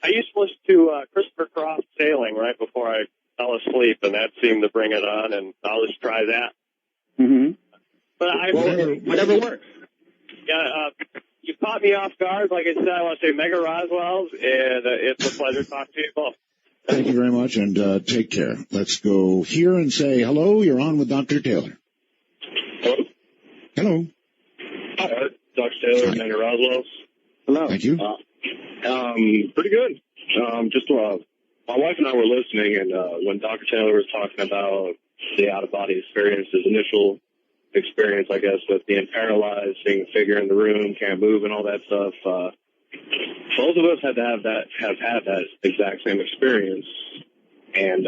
I used to listen to Christopher Croft Sailing right before I fell asleep, and that seemed to bring it on, and I'll just try that. Mm-hmm. But whatever works. Yeah, you caught me off guard. Like I said, I want to say Mega Roswell's, and it's a pleasure talking to you both. Thank you very much, and take care. Let's go here and say hello. You're on with Dr. Taylor. Hello. Hello. Hi, Dr. Taylor, Hi. Mega Roswell's. Hello. Thank you. Pretty good. My wife and I were listening, and when Dr. Taylor was talking about the out-of-body experience, his initial experience, I guess, with being paralyzed, seeing a figure in the room, can't move, and all that stuff, both of us have had that exact same experience, and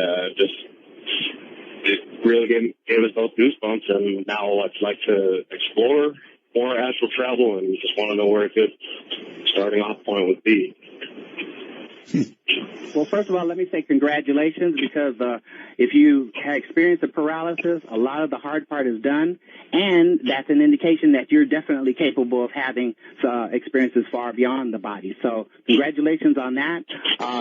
it really gave us both goosebumps, and now I'd like to explore more astral travel and just want to know where a good starting off point would be. Well, first of all, let me say congratulations because if you have experienced a paralysis, a lot of the hard part is done, and that's an indication that you're definitely capable of having experiences far beyond the body. So congratulations on that.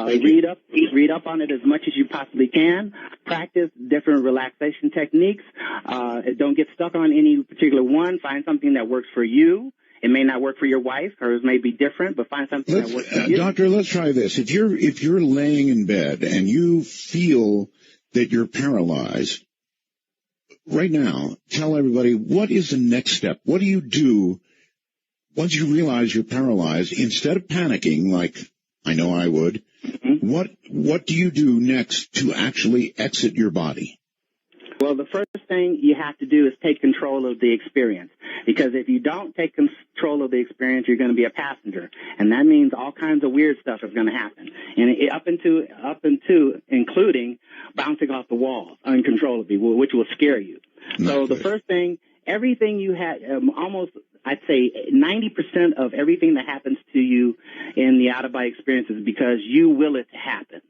Read up on it as much as you possibly can. Practice different relaxation techniques. Don't get stuck on any particular one. Find something that works for you. It may not work for your wife. Hers may be different, but find something that works for you. Doctor, let's try this. If you're laying in bed and you feel that you're paralyzed, right now, tell everybody, what is the next step? What do you do once you realize you're paralyzed? Instead of panicking, like I know I would, what do you do next to actually exit your body? Well, So the first thing you have to do is take control of the experience, because if you don't take control of the experience, you're going to be a passenger, and that means all kinds of weird stuff is going to happen, and up into including bouncing off the walls uncontrollably, which will scare you. So the first thing, everything you had, almost, I'd say 90% of everything that happens to you in the out-of-body experience is because you will it to happen.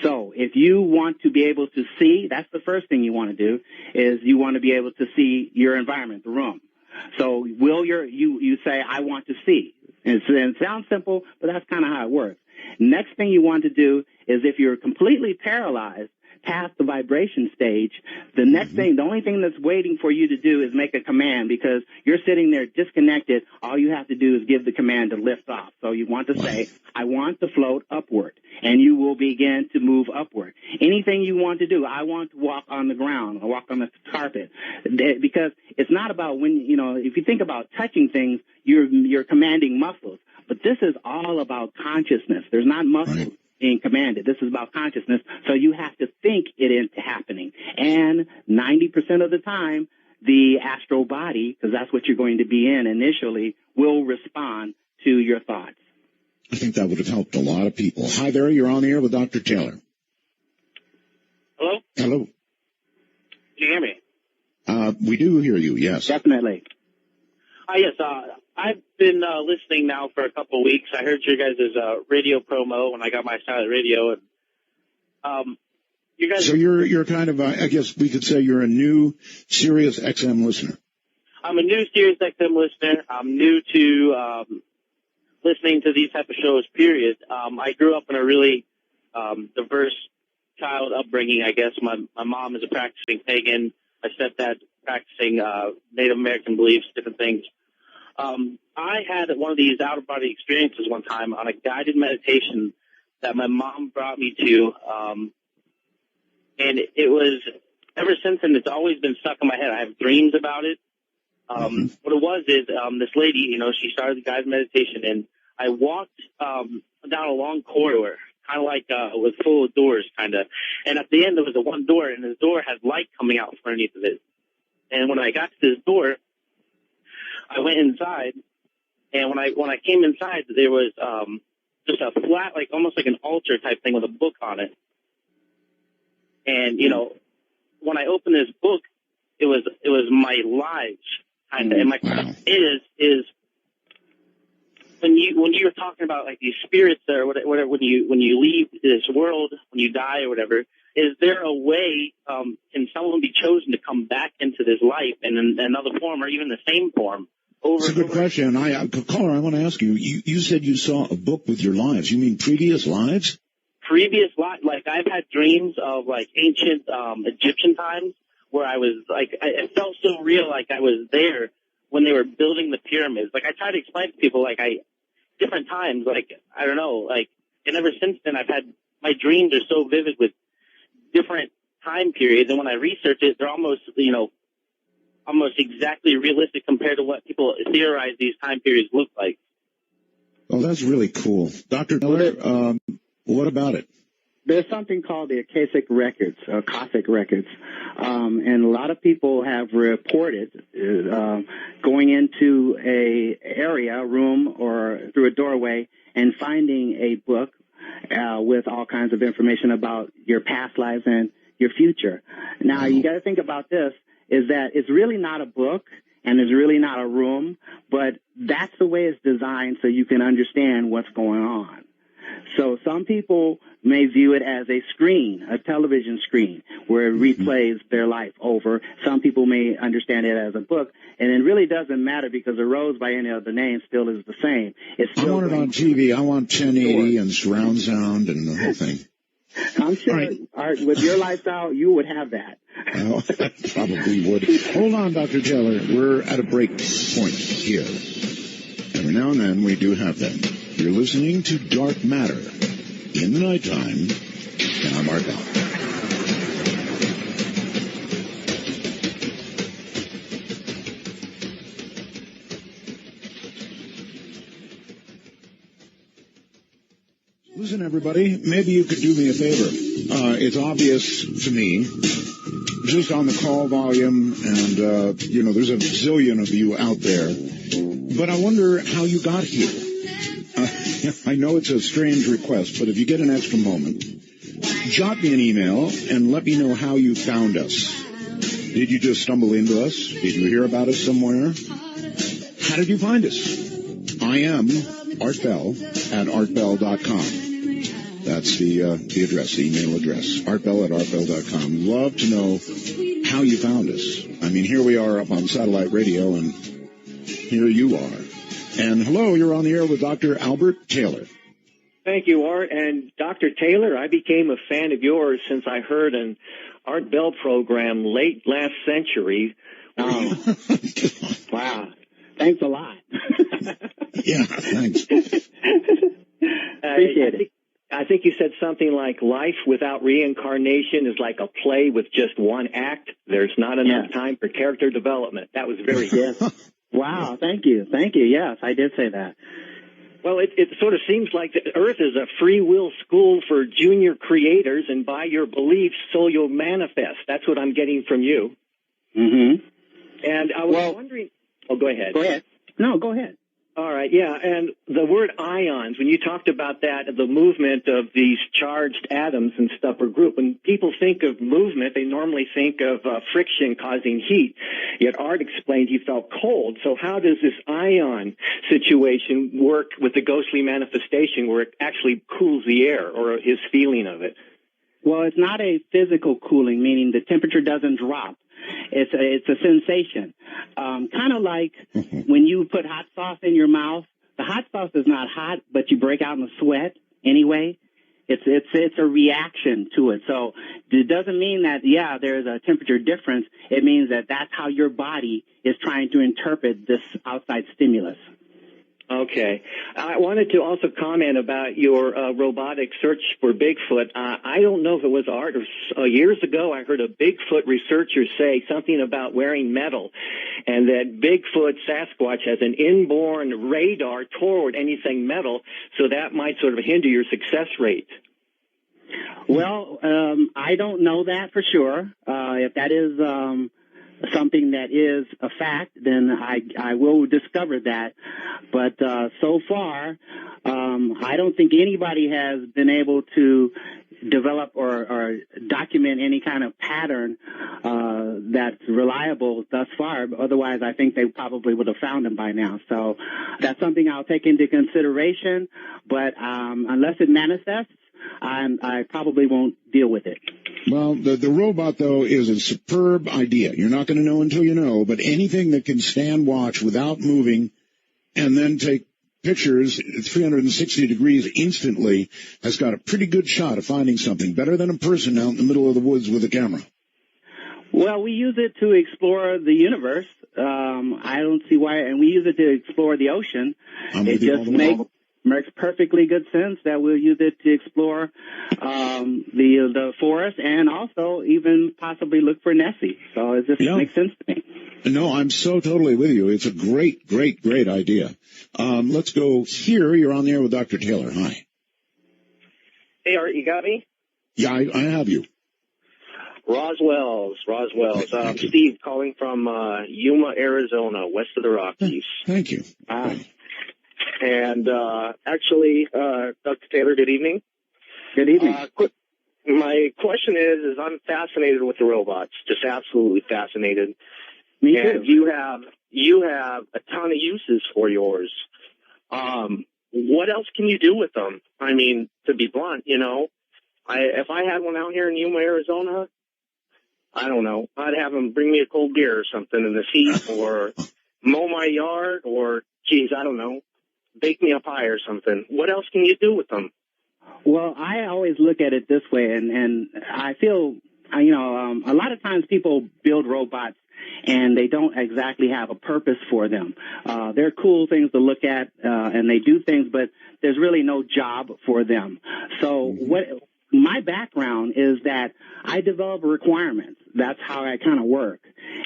So if you want to be able to see, that's the first thing you want to do, is you want to be able to see your environment, the room. So you say, I want to see. And it sounds simple, but that's kind of how it works. Next thing you want to do is, if you're completely paralyzed past the vibration stage, the next thing, the only thing that's waiting for you to do is make a command, because you're sitting there disconnected. All you have to do is give the command to lift off. So you want to say, I want to float upward, and you will begin to move upward. Anything you want to do, I want to walk on the ground or walk on the carpet, because it's not about when, if you think about touching things, you're commanding muscles, but this is all about consciousness. There's not muscles being commanded. This is about consciousness. So you have to think it into happening. And 90% of the time, the astral body, because that's what you're going to be in initially, will respond to your thoughts. I think that would have helped a lot of people. Hi there, you're on the air with Dr. Taylor. Hello? Hello. Can you hear me? We do hear you, yes. Definitely. Yes, I've been listening now for a couple of weeks. I heard your guys' radio promo when I got my silent radio, and you guys. So you're kind of, I guess we could say you're a new Sirius XM listener. I'm a new Sirius XM listener. I'm new to listening to these type of shows. Period. I grew up in a really diverse child upbringing. I guess my mom is a practicing pagan. My stepdad practicing Native American beliefs, different things. I had one of these out-of-body experiences one time on a guided meditation that my mom brought me to, and it was, ever since then, it's always been stuck in my head. I have dreams about it. What it was is this lady, she started the guided meditation, and I walked down a long corridor, kind of like it was full of doors, kind of, and at the end there was a one door, and the door had light coming out from underneath of it. And when I got to this door, I went inside, and when I came inside, there was just a flat, like almost like an altar type thing with a book on it. And when I opened this book, it was my lives, kind of. And my question is when you were talking about like these spirits or whatever, when you leave this world, when you die or whatever, is there a way, can someone be chosen to come back into this life in another form or even the same form? That's a good question. Caller, I want to ask you, you said you saw a book with your lives. You mean previous lives? Previous lives. Like, I've had dreams of, like, ancient Egyptian times where I was, like, it felt so real, like I was there when they were building the pyramids. Like, I try to explain to people, like, different times, like, I don't know, like, and ever since then I've had, my dreams are so vivid with different time periods, and when I research it, they're almost, almost exactly realistic compared to what people theorize these time periods look like. Oh, that's really cool. Dr. Miller, what about it? There's something called the Akashic Records, Cossack Records, and a lot of people have reported going into a area, room, or through a doorway and finding a book with all kinds of information about your past lives and your future. Now, you got to think about this, is that it's really not a book and it's really not a room, but that's the way it's designed so you can understand what's going on. So some people may view it as a screen, a television screen, where it replays their life over. Some people may understand it as a book, and it really doesn't matter because the Rose by any other name still is the same. I want it on TV. I want 1080 and surround sound and the whole thing. I'm sure with your lifestyle, you would have that. Well, I probably would. Hold on, Dr. Taylor. We're at a break point here. Every now and then we do have that. You're listening to Dark Matter in the nighttime, and I'm Art Bell. Listen, everybody, maybe you could do me a favor. It's obvious to me just on the call volume, and, there's a zillion of you out there. But I wonder how you got here. I know it's a strange request, but if you get an extra moment, jot me an email and let me know how you found us. Did you just stumble into us? Did you hear about us somewhere? How did you find us? I am Art Bell at artbell.com. That's the address, the email address, artbell@artbell.com. Love to know how you found us. I mean, here we are up on satellite radio, and here you are. And hello, you're on the air with Dr. Albert Taylor. Thank you, Art. And Dr. Taylor, I became a fan of yours since I heard an Art Bell program late last century. Wow. Thanks a lot. Yeah, thanks. Appreciate it. I think you said something like life without reincarnation is like a play with just one act. There's not enough time for character development. That was very good. Wow, thank you. Yes, I did say that. Well, it sort of seems like the Earth is a free will school for junior creators, and by your beliefs, so you'll manifest. That's what I'm getting from you. Mm-hmm. And I was wondering... Oh, go ahead. Go ahead. No, go ahead. All right, yeah, and the word ions, when you talked about that, the movement of these charged atoms and stuff or group, when people think of movement, they normally think of friction causing heat, yet Art explained he felt cold. So how does this ion situation work with the ghostly manifestation where it actually cools the air, or his feeling of it? Well, it's not a physical cooling, meaning the temperature doesn't drop. It's a sensation, kind of like when you put hot sauce in your mouth. The hot sauce is not hot, but you break out in a sweat anyway. It's a reaction to it. So it doesn't mean that there's a temperature difference. It means that that's how your body is trying to interpret this outside stimulus. Okay. I wanted to also comment about your robotic search for Bigfoot. I don't know if it was Art or years ago I heard a Bigfoot researcher say something about wearing metal, and that Bigfoot Sasquatch has an inborn radar toward anything metal, so that might sort of hinder your success rate. Well, I don't know that for sure. If that is something that is a fact, then I will discover that. But so far, I don't think anybody has been able to develop or document any kind of pattern that's reliable thus far. Otherwise, I think they probably would have found them by now. So that's something I'll take into consideration. But unless it manifests, I probably won't deal with it. Well, the robot, though, is a superb idea. You're not going to know until you know, but anything that can stand watch without moving and then take pictures 360 degrees instantly has got a pretty good shot of finding something, better than a person out in the middle of the woods with a camera. Well, we use it to explore the universe. I don't see why, and we use it to explore the ocean. It just makes perfectly good sense that we'll use it to explore the forest and also even possibly look for Nessie. So it just makes sense to me. No, I'm so totally with you. It's a great, great, great idea. Let's go here. You're on the air with Dr. Taylor. Hi. Hey, Art, you got me? Yeah, I have you. Roswell's. Steve calling from Yuma, Arizona, west of the Rockies. Thank you. And actually, Dr. Taylor, good evening. Good evening. My question is I'm fascinated with the robots, just absolutely fascinated. Me too. And you have a ton of uses for yours. What else can you do with them? I mean, to be blunt, if I had one out here in Yuma, Arizona, I don't know, I'd have them bring me a cold beer or something in this heat, or mow my yard, or, geez, I don't know, bake me a pie or something. What else can you do with them? Well, I always look at it this way, and I feel, a lot of times people build robots and they don't exactly have a purpose for them. They're cool things to look at, and they do things, but there's really no job for them. So my background is that I develop requirements. That's how I kind of work.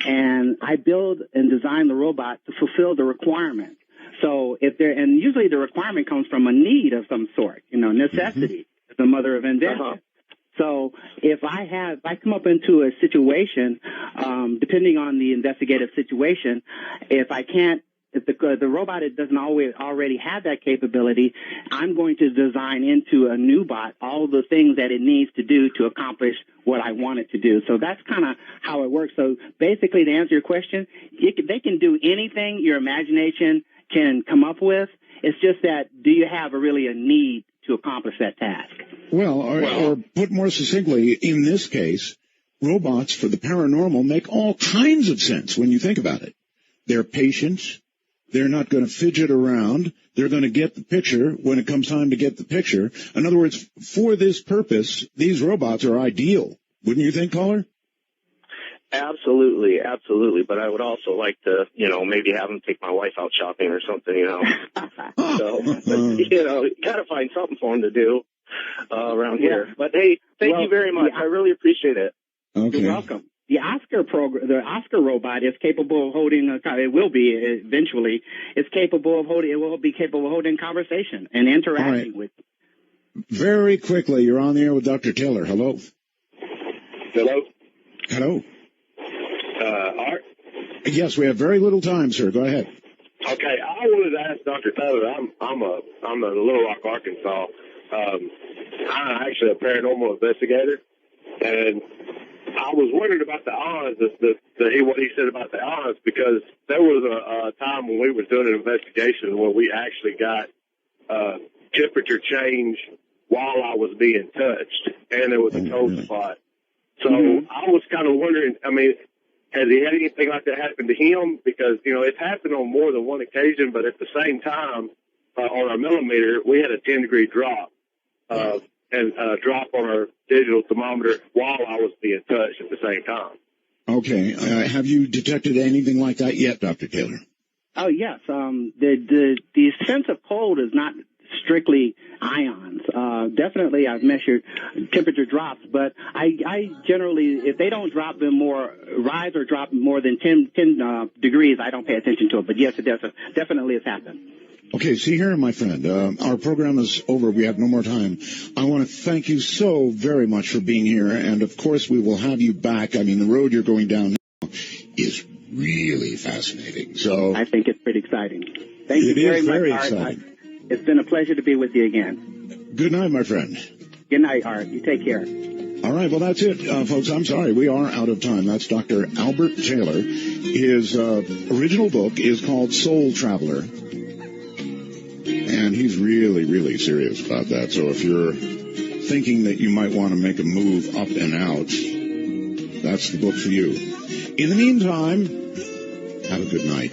And I build and design the robot to fulfill the requirement. So and usually the requirement comes from a need of some sort, necessity is the mother of invention. So if I come up into a situation, depending on the investigative situation, if the robot doesn't already have that capability, I'm going to design into a new bot all the things that it needs to do to accomplish what I want it to do. So that's kind of how it works. So basically, to answer your question, they can do anything your imagination can come up with. It's just that, do you have really a need to accomplish that task? Well, or put more succinctly, in this case, robots for the paranormal make all kinds of sense when you think about it. They're patient. They're not going to fidget around. They're going to get the picture when it comes time to get the picture. In other words, for this purpose, these robots are ideal. Wouldn't you think, caller? Absolutely, absolutely. But I would also like to, maybe have them take my wife out shopping or something, So, you got to find something for them to do around here. But hey, thank you very much. I really appreciate it. Okay. You're welcome. The Oscar robot is capable of holding it will be eventually. It will be capable of holding conversation and interacting with you. Very quickly, you're on the air with Dr. Taylor. Hello. Hello. Hello. Art? Yes, we have very little time, sir. Go ahead. Okay, I wanted to ask Dr. Taylor. I'm a Little Rock, Arkansas. I'm actually a paranormal investigator, and I was wondering about the odds, what he said about the odds, because there was a time when we were doing an investigation where we actually got temperature change while I was being touched, and there was a cold spot. So I was kind of wondering, has he had anything like that happen to him? Because, it's happened on more than one occasion, but at the same time, on our millimeter, we had a 10-degree drop, and a drop on our digital thermometer while I was being touched at the same time. Okay. Have you detected anything like that yet, Dr. Taylor? Oh, yes. The sense of cold is not strictly ions. Definitely, I've measured temperature drops, but I generally, if they don't rise or drop more than 10 degrees, I don't pay attention to it. But yes, it definitely has happened. Okay, see here, my friend, our program is over. We have no more time. I want to thank you so very much for being here, and of course we will have you back. The road you're going down now is really fascinating. So I think it's pretty exciting. Thank you very much, Art. Exciting. It's been a pleasure to be with you again. Good night, my friend. Good night, Art. You take care. All right, well, that's it, folks. I'm sorry. We are out of time. That's Dr. Albert Taylor. His original book is called Soul Traveler. And he's really, really serious about that. So if you're thinking that you might want to make a move up and out, that's the book for you. In the meantime, have a good night.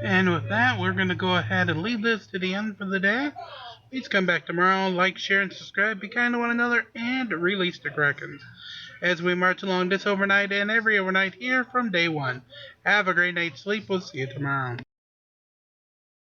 And with that, we're going to go ahead and leave this to the end for the day. Please come back tomorrow, like, share, and subscribe. Be kind to one another, and release the Krakens as we march along this overnight and every overnight here from day one. Have a great night's sleep. We'll see you tomorrow.